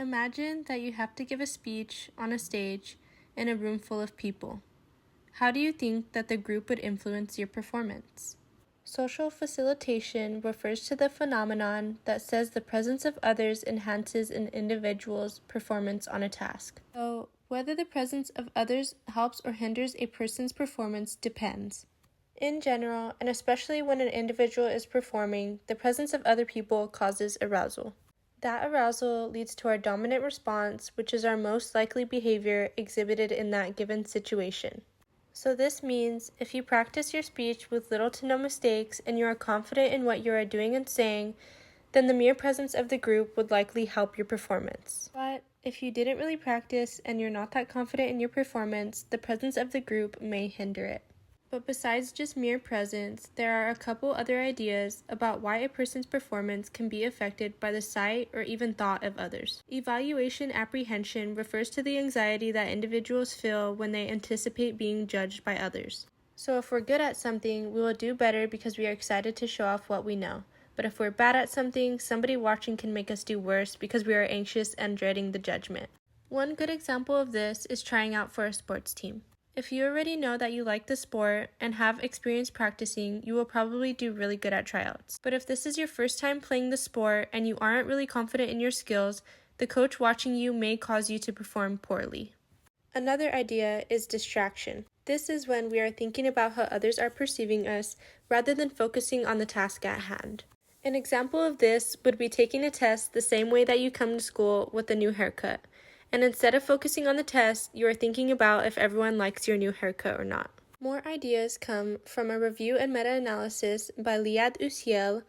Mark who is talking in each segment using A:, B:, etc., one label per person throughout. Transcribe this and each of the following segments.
A: Imagine that you have to give a speech on a stage in a room full of people. How do you think that the group would influence your performance? Social facilitation refers to the phenomenon that says the presence of others enhances an individual's performance on a task. So, whether the presence of others helps or hinders a person's performance depends. In general, and especially when an individual is performing, the presence of other people causes arousal. That arousal leads to our dominant response, which is our most likely behavior exhibited in that given situation. So this means if you practice your speech with little to no mistakes and you are confident in what you are doing and saying, then the mere presence of the group would likely help your performance. But if you didn't really practice and you're not that confident in your performance, the presence of the group may hinder it. But besides just mere presence, there are a couple other ideas about why a person's performance can be affected by the sight or even thought of others. Evaluation apprehension refers to the anxiety that individuals feel when they anticipate being judged by others. So if we're good at something, we will do better because we are excited to show off what we know. But if we're bad at something, somebody watching can make us do worse because we are anxious and dreading the judgment. One good example of this is trying out for a sports team. If you already know that you like the sport and have experience practicing, you will probably do really good at tryouts. But if this is your first time playing the sport and you aren't really confident in your skills, the coach watching you may cause you to perform poorly. Another idea is distraction. This is when we are thinking about how others are perceiving us rather than focusing on the task at hand. An example of this would be taking a test the same way that you come to school with a new haircut. And instead of focusing on the test, you are thinking about if everyone likes your new haircut or not. More ideas come from a review and meta-analysis by Liad Usiel,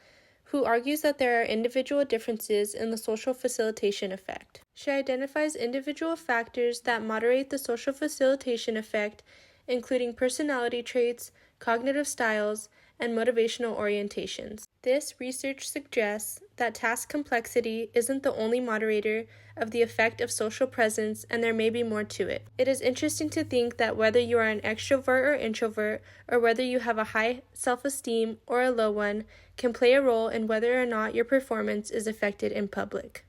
A: who argues that there are individual differences in the social facilitation effect. She identifies individual factors that moderate the social facilitation effect, including personality traits, cognitive styles, and motivational orientations. This research suggests that task complexity isn't the only moderator of the effect of social presence, and there may be more to it. It is interesting to think that whether you are an extrovert or introvert, or whether you have a high self-esteem or a low one, can play a role in whether or not your performance is affected in public.